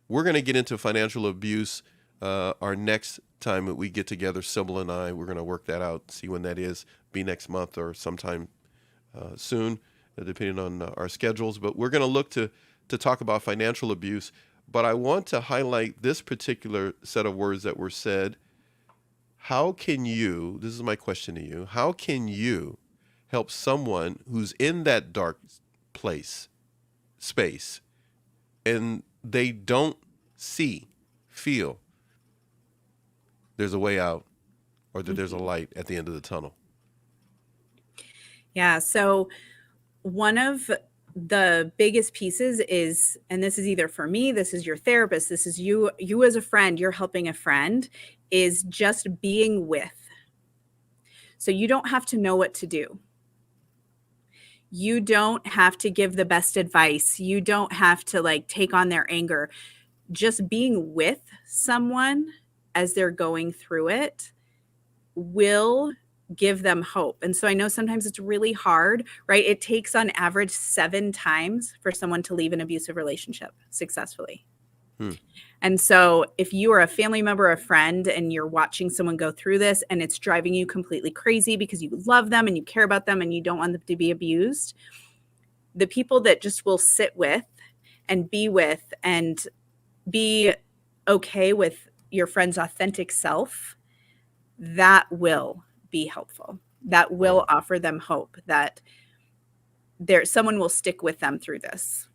we're going to get into financial abuse our next time that we get together, Sybil and I. We're going to work that out, see when that is, be next month or sometime soon. depending on our schedules. But we're going to look to talk about financial abuse. But I want to highlight this particular set of words that were said. How can you, this is my question to you, how can you help someone who's in that dark space, and they don't feel there's a way out, or that there's a light at the end of the tunnel? Yeah. So one of the biggest pieces is, and this is either for me, this is your therapist, this is you as a friend, you're helping a friend, is just being with. So you don't have to know what to do. You don't have to give the best advice. You don't have to like take on their anger. Just being with someone as they're going through it will give them hope. And so I know sometimes it's really hard, right? It takes on average 7 times for someone to leave an abusive relationship successfully. And so if you are a family member, a friend, and you're watching someone go through this and it's driving you completely crazy because you love them and you care about them and you don't want them to be abused, the people that just will sit with and be okay with your friend's authentic self, that will be helpful. That will offer them hope that someone will stick with them through this.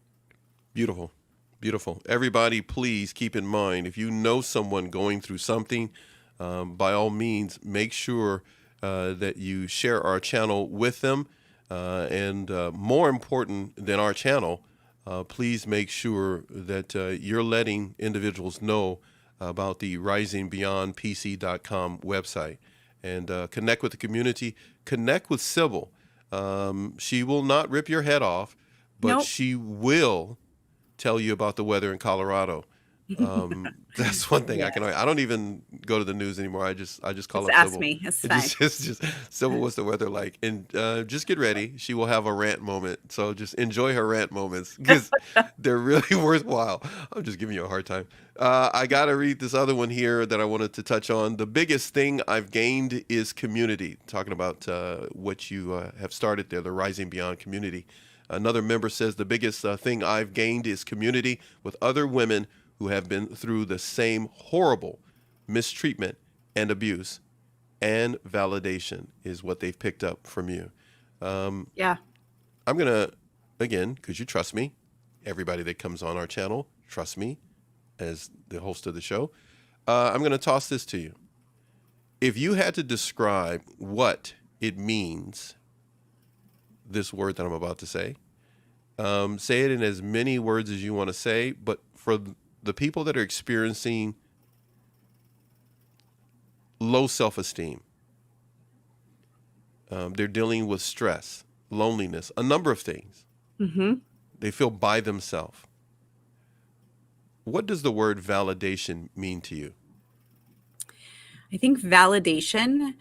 Beautiful. Beautiful. Everybody, please keep in mind, if you know someone going through something, by all means, make sure that you share our channel with them. And more important than our channel, please make sure that you're letting individuals know about the RisingBeyondPC.com website, and connect with the community. Connect with Sybil. She will not rip your head off, but Nope. she will tell you about the weather in Colorado. That's one thing. Yeah. I don't even go to the news anymore. I just call Just up ask Sybil. me. It's It fine. just Sybil, what's the weather like? And just get ready. She will have a rant moment. So just enjoy her rant moments, because they're really worthwhile. I'm just giving you a hard time. I got to read this other one here that I wanted to touch on. The biggest thing I've gained is community. Talking about what you have started there, the Rising Beyond community. Another member says, the biggest thing I've gained is community with other women who have been through the same horrible mistreatment and abuse, and validation is what they've picked up from you. Yeah. I'm going to, again, because you trust me, everybody that comes on our channel, trust me as the host of the show. I'm going to toss this to you. If you had to describe what it means, this word that I'm about to say it in as many words as you want to say, but for the people that are experiencing low self-esteem, they're dealing with stress, loneliness, a number of things. Mm-hmm. They feel by themselves. What does the word validation mean to you? I think validation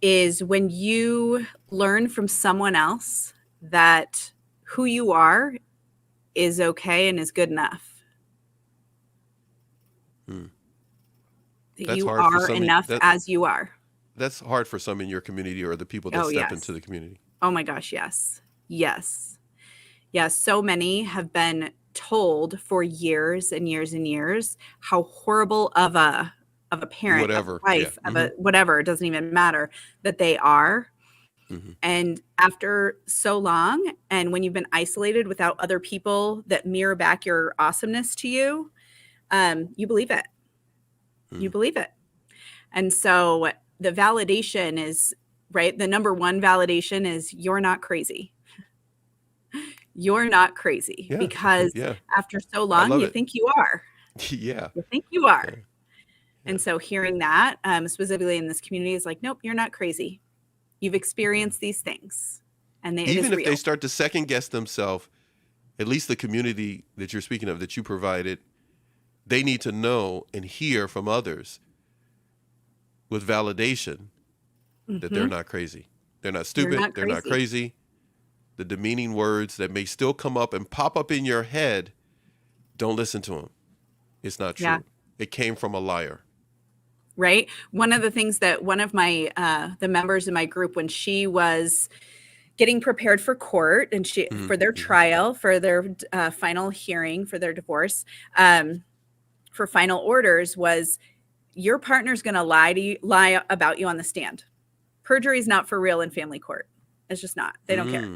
is when you learn from someone else that who you are is okay and is good enough. That That's you hard for are some. enough as you are. That's hard for some in your community, or the people that step into the community. Oh my gosh, yes. Yes. Yes, so many have been told for years and years and years how horrible of a parent, Whatever. of a wife, Yeah. of a whatever, it doesn't even matter, that they are. Mm-hmm. And after so long, and when you've been isolated without other people that mirror back your awesomeness to you, you believe it. You believe it. And so the validation is, right, the number one validation is you're not crazy. You're not crazy. Yeah. Because Yeah. after so long, you think you are. Yeah. You think you are. Yeah. And so hearing that, specifically in this community, is like, nope, you're not crazy. You've experienced these things. And Even if real. they start to second guess themselves, at least the community that you're speaking of, that you provided, they need to know and hear from others with validation that they're not crazy. They're not stupid. They're not crazy. The demeaning words that may still come up and pop up in your head, don't listen to them. It's not true. Yeah. It came from a liar. Right. One of the things that one of my the members in my group, when she was getting prepared for court and for their Mm-hmm. trial, for their final hearing, for their divorce, for final orders, was your partner's going to lie about you on the stand. Perjury is not for real in family court. It's just not. They don't care.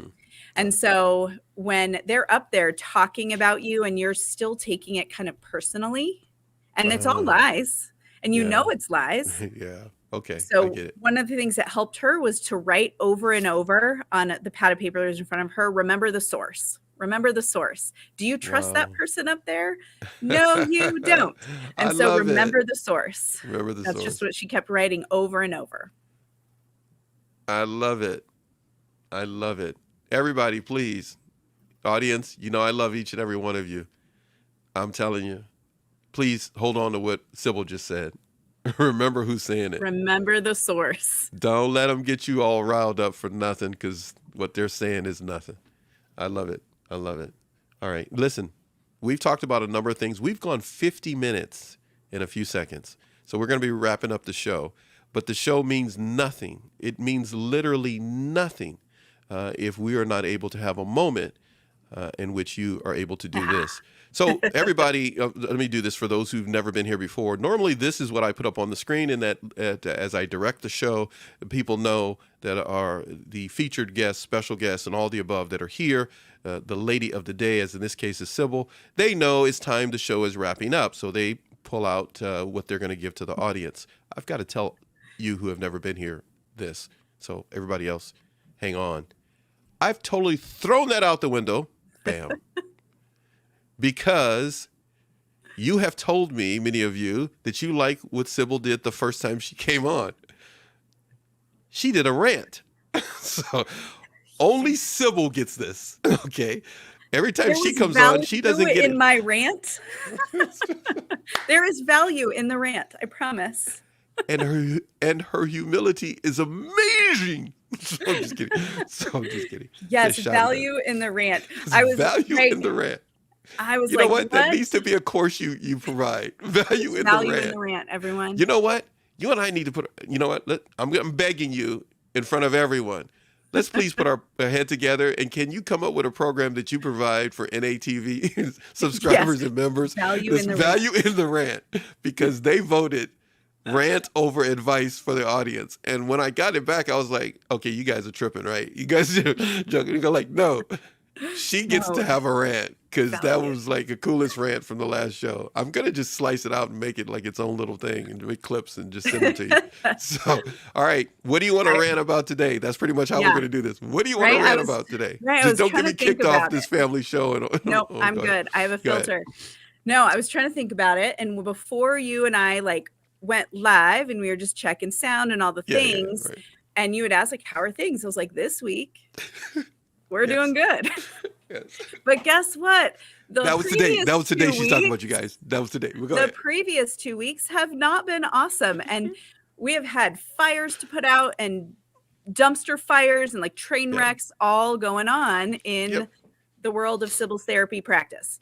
And so when they're up there talking about you and you're still taking it kind of personally, and it's all lies, and you know it's lies. Yeah. Okay. So I get it. one of the things that helped her was to write over and over on the pad of paper that was in front of her, remember the source. Remember the source. Do you trust that person up there? No, you don't. And so remember the source. Remember the source. That's just what she kept writing over and over. I love it. I love it. Everybody, please. Audience, you know I love each and every one of you. I'm telling you. Please hold on to what Sybil just said. Remember who's saying it. Remember the source. Don't let them get you all riled up for nothing, because what they're saying is nothing. I love it. I love it. All right. Listen, we've talked about a number of things. We've gone 50 minutes in a few seconds. So we're going to be wrapping up the show. But the show means nothing. It means literally nothing if we are not able to have a moment in which you are able to do this. So everybody, let me do this for those who've never been here before. Normally, this is what I put up on the screen, and that as I direct the show, people know that are the featured guests, special guests, and all the above that are here. The lady of the day, as in this case is Sybil, they know it's time the show is wrapping up. So they pull out what they're going to give to the audience. I've got to tell you who have never been here this. So everybody else, hang on. I've totally thrown that out the window. Bam. Because you have told me, many of you, that you like what Sybil did the first time she came on. She did a rant. So only Sybil gets this. Okay. Every time she comes on, she doesn't get it. In my rant. There is value in the rant, I promise. And her humility is amazing. So I'm just kidding. Yes, value in the rant. Value in the rant. I was you know what? That needs to be a course you provide. Value in the rant, everyone. You know what? You and I need to put. You know what? I'm begging you in front of everyone. Let's please put our head together. And can you come up with a program that you provide for NATV subscribers and members? Value in the rant, because they voted rant over advice for the audience. And when I got it back, I was like, okay, you guys are tripping, right? You guys are joking. You go like, no. She gets to have a rant, because that was like the coolest rant from the last show. I'm going to just slice it out and make it like its own little thing and make clips and just send it to you. So, all right. What do you want to rant about today? That's pretty much how we're going to do this. What do you want to rant about today? Just don't get me kicked off this family show. No, I'm good. I have a filter. No, I was trying to think about it. And before you and I went live and we were just checking sound and all the things, and you would ask how are things? I was like, this week. We're doing good. Yes. But guess what? That was today. That was today she's talking about, you guys. That was today. The previous 2 weeks have not been awesome. And we have had fires to put out and dumpster fires and train wrecks all going on in the world of Sybil's therapy practice.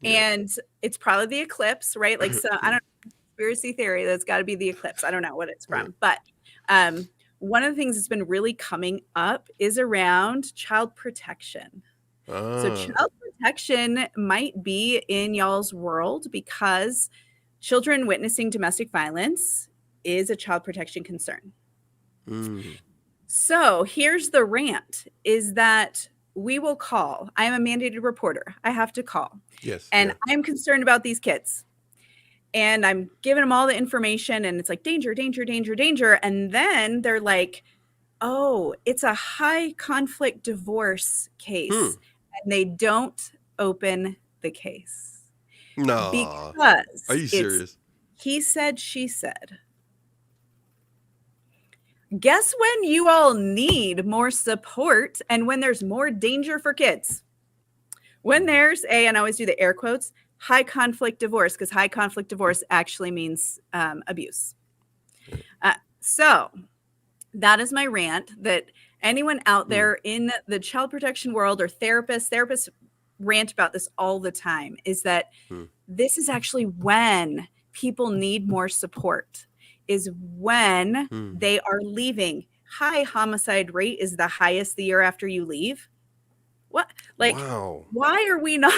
And it's probably the eclipse, right? So I don't know, conspiracy theory, that's got to be the eclipse. I don't know what it's from. But one of the things that's been really coming up is around child protection. So child protection might be in y'all's world because children witnessing domestic violence is a child protection concern. So here's the rant, is that we will call. I am a mandated reporter. I have to call. Yes. And I'm concerned about these kids. And I'm giving them all the information, and it's danger, danger, danger, danger. And then they're like, oh, it's a high conflict divorce case. And they don't open the case. No. Because are you serious? He said, she said. Guess when you all need more support and when there's more danger for kids? When there's and I always do the air quotes, high conflict divorce, because high conflict divorce actually means abuse. So that is my rant, that anyone out there in the child protection world or therapists rant about this all the time, is that this is actually when people need more support, is when they are leaving high homicide rate is the highest the year after you leave. What? Like, Wow. why are we not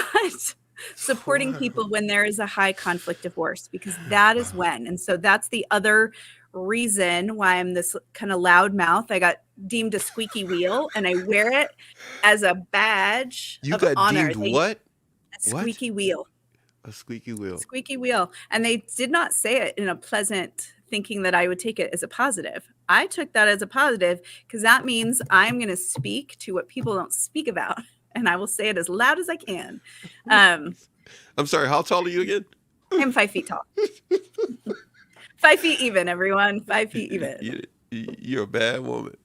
supporting people when there is a high conflict divorce? Because that is when. And so that's the other reason why I'm this kind of loud mouth. I got deemed a squeaky wheel, and I wear it as a badge You of got honor. deemed what? A squeaky wheel. A squeaky wheel. Squeaky wheel. And they did not say it in a pleasant, thinking that I would take it as a positive. I took that as a positive because that means I'm going to speak to what people don't speak about, and I will say it as loud as I can. I'm sorry, how tall are you again? I'm 5 feet tall. 5 feet even, everyone. 5 feet even. You're a bad woman.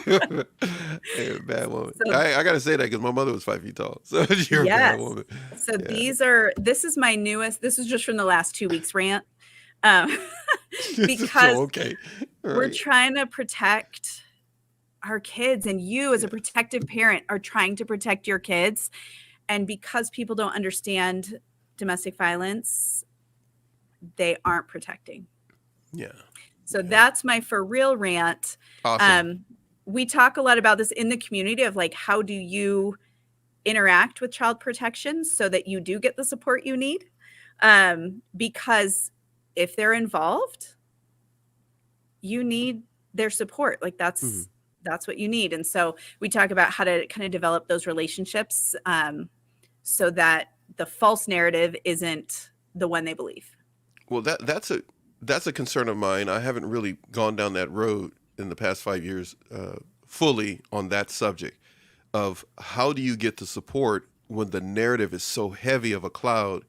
You're a bad woman. So, I got to say that because my mother was 5 feet tall. So you're a bad woman. So this is my newest, this is just from the last 2 weeks rant. Because okay. we're trying to protect our kids, and you as a protective parent are trying to protect your kids. And because people don't understand domestic violence, they aren't protecting. Yeah. So that's my for real rant. Awesome. We talk a lot about this in the community of like, how do you interact with child protection so that you do get the support you need? Because if they're involved, you need their support. Like that's what you need. And so we talk about how to kind of develop those relationships so that the false narrative isn't the one they believe. Well, that's a concern of mine. I haven't really gone down that road in the past 5 years fully on that subject of how do you get the support when the narrative is so heavy of a cloud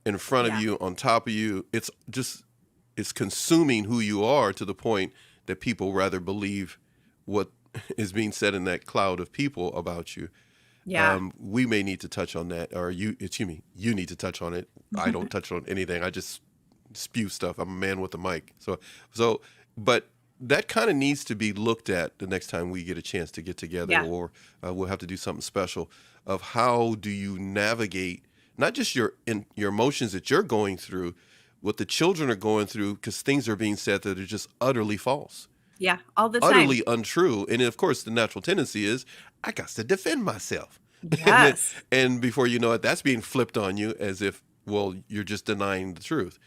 in front of you, on top of you. It's consuming who you are to the point that people rather believe what is being said in that cloud of people about you. Yeah. We may need to touch on that, or you need to touch on it. I don't touch on anything. I just spew stuff. I'm a man with a mic. So, but that kind of needs to be looked at the next time we get a chance to get together, or we'll have to do something special of how do you navigate not just your emotions that you're going through, what the children are going through, because things are being said that are just utterly false. Yeah, all the time. Utterly untrue. And of course, the natural tendency is, I got to defend myself. Yes. And before you know it, that's being flipped on you as if, well, you're just denying the truth.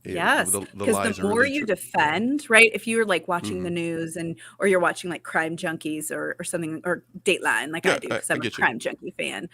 Yes, because the more you defend, right? If you're like watching the news or you're watching like Crime Junkies or something, or Dateline, like I do, because I'm a crime junkie fan.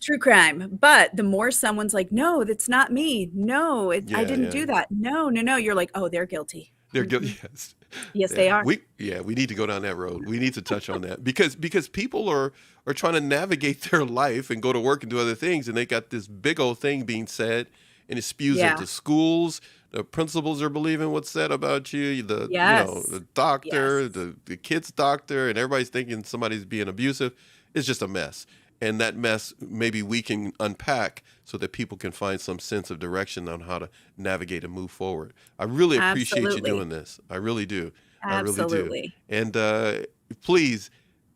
True crime. But the more someone's like, no, that's not me. No, I didn't do that. No. You're like, oh, they're guilty. They're guilty. Yes. Yes, they are. We need to go down that road. We need to touch on that because people are trying to navigate their life and go to work and do other things, and they got this big old thing being said, and it spews into schools. The principals are believing what's said about you. The doctor, the kid's doctor, and everybody's thinking somebody's being abusive. It's just a mess. And that mess, maybe we can unpack so that people can find some sense of direction on how to navigate and move forward. I really appreciate you doing this. I really do. Absolutely. I really do. And please,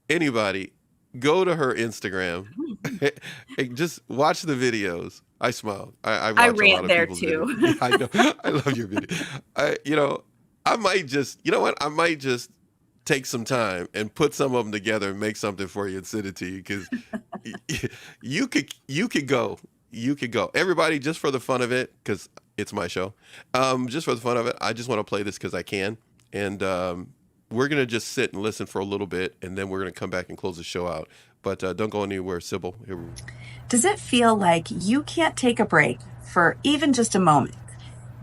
anybody, go to her Instagram and just watch the videos. I smile. I watch rant a lot of there people's too. videos. I know. I love your video. I might just take some time and put some of them together and make something for you and send it to you, because you could go. Everybody, just for the fun of it, because it's my show. Just for the fun of it, I just want to play this because I can. And we're going to just sit and listen for a little bit, and then we're going to come back and close the show out. But don't go anywhere, Sybil. Does it feel like you can't take a break for even just a moment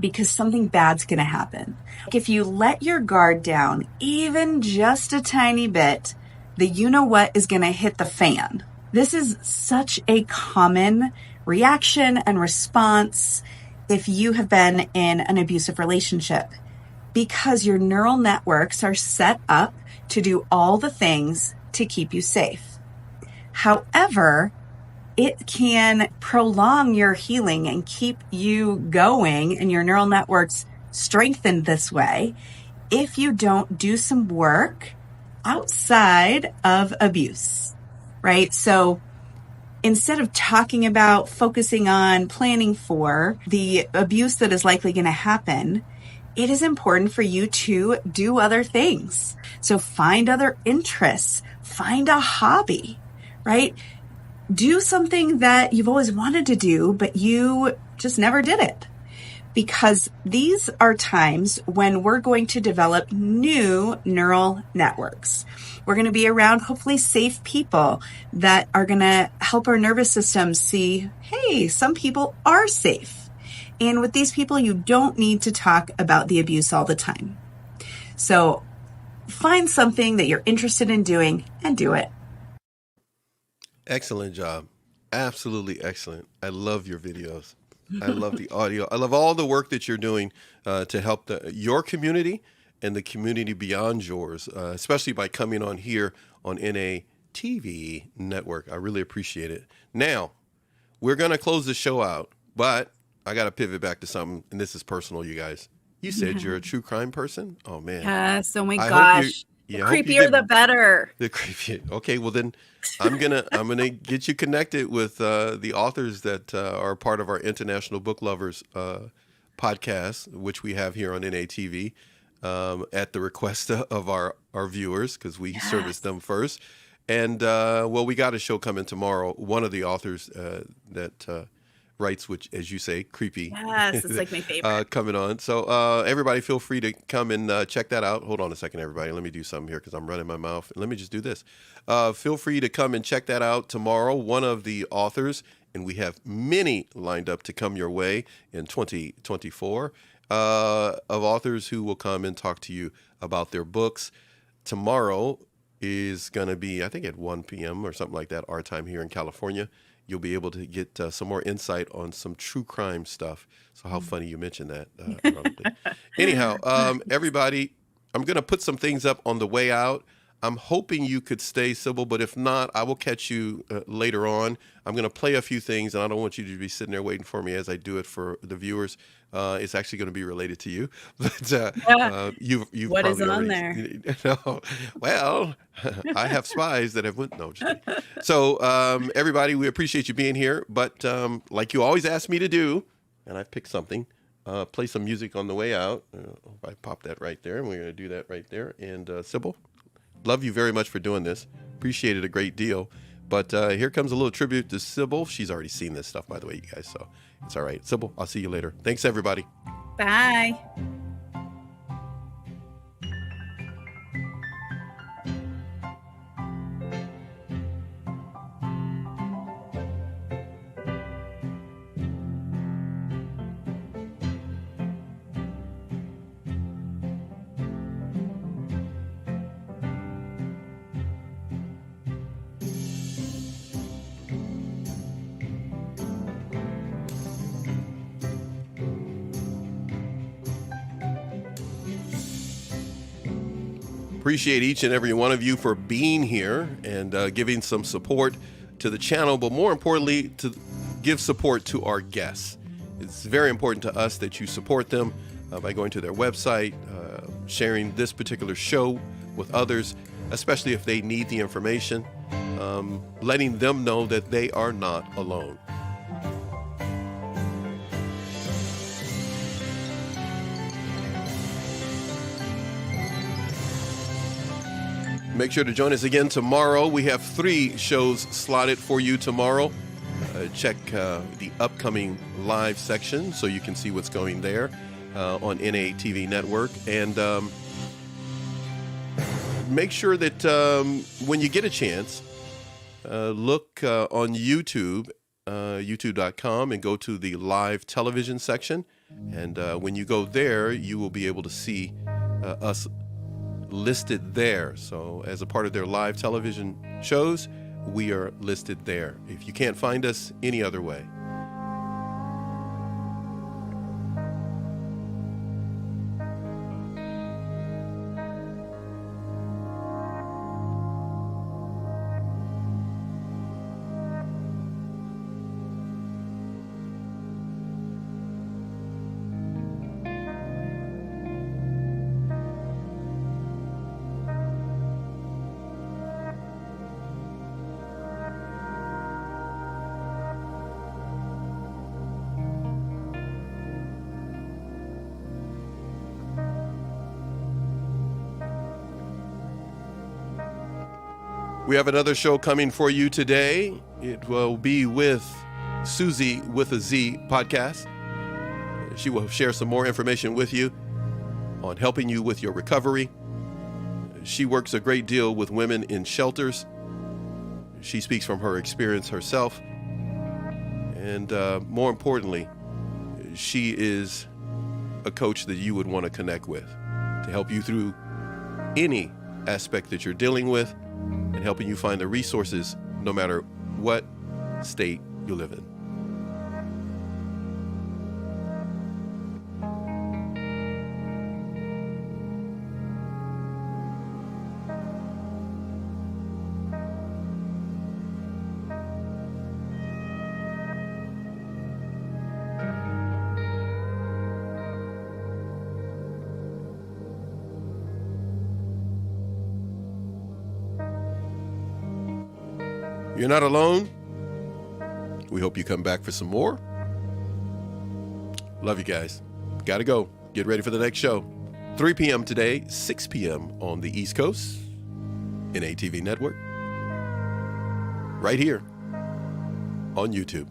because something bad's going to happen? If you let your guard down even just a tiny bit, the you-know-what is going to hit the fan. This is such a common reaction and response if you have been in an abusive relationship, because your neural networks are set up to do all the things to keep you safe. However, it can prolong your healing and keep you going and your neural networks strengthened this way if you don't do some work outside of abuse, right? So instead of talking about focusing on planning for the abuse that is likely going to happen, it is important for you to do other things. So find other interests, find a hobby, right? Do something that you've always wanted to do, but you just never did it. Because these are times when we're going to develop new neural networks. We're going to be around hopefully safe people that are going to help our nervous system see, hey, some people are safe. And with these people, you don't need to talk about the abuse all the time. So find something that you're interested in doing and do it. Excellent job. Absolutely excellent. I love your videos. I love the audio. I love all the work that you're doing to help your community and the community beyond yours, especially by coming on here on NATV Network. I really appreciate it. Now, we're going to close the show out, but I got to pivot back to something, and this is personal, you guys. You said you're a true crime person? Oh, man. Yes. Oh, my I hope gosh. you- The I hope you creepier, get- the better. The creepy. Okay, well then, I'm gonna get you connected with the authors that are part of our International Book Lovers podcast, which we have here on NATV, at the request of our viewers, because we service them first. And well, we got a show coming tomorrow. One of the authors that writes, which, as you say, creepy. Yes, it's like my favorite. Coming on. So everybody feel free to come and check that out. Hold on a second, everybody. Let me do something here because I'm running my mouth. Let me just do this. Feel free to come and check that out tomorrow. One of the authors, and we have many lined up to come your way in 2024, of authors who will come and talk to you about their books. Tomorrow is going to be, I think, at 1 p.m. or something like that, our time here in California. You'll be able to get some more insight on some true crime stuff. So how funny you mentioned that. Probably. Anyhow, everybody, I'm going to put some things up on the way out. I'm hoping you could stay, Sybil, but if not, I will catch you later on. I'm going to play a few things, and I don't want you to be sitting there waiting for me as I do it for the viewers. It's actually going to be related to you. But you've What is probably on already, there? No, well, I have spies that have went. No, just kidding. So everybody, we appreciate you being here. But like you always ask me to do, and I picked something. Play some music on the way out. I popped that right there, and we're going to do that right there. And Sybil, love you very much for doing this. Appreciate it a great deal. But here comes a little tribute to Sybil. She's already seen this stuff, by the way, you guys. So it's all right. Sybil, I'll see you later. Thanks, everybody. Bye. Appreciate each and every one of you for being here and giving some support to the channel, but more importantly, to give support to our guests. It's very important to us that you support them by going to their website, sharing this particular show with others, especially if they need the information, letting them know that they are not alone. Make sure to join us again tomorrow. We have 3 shows slotted for you tomorrow. Check the upcoming live section so you can see what's going there on NATV Network. And make sure that when you get a chance, look on YouTube, youtube.com, and go to the live television section. And when you go there, you will be able to see us listed there. So as a part of their live television shows, we are listed there if you can't find us any other way. We have another show coming for you today. It will be with Susie with a Z podcast. She will share some more information with you on helping you with your recovery. She works a great deal with women in shelters. She speaks from her experience herself. And more importantly, she is a coach that you would want to connect with to help you through any aspect that you're dealing with and helping you find the resources no matter what state you live in. You're not alone. We hope you come back for some more. Love you guys. Gotta go. Get ready for the next show. 3 p.m. today, 6 p.m. on the East Coast, NATV Network. Right here on YouTube.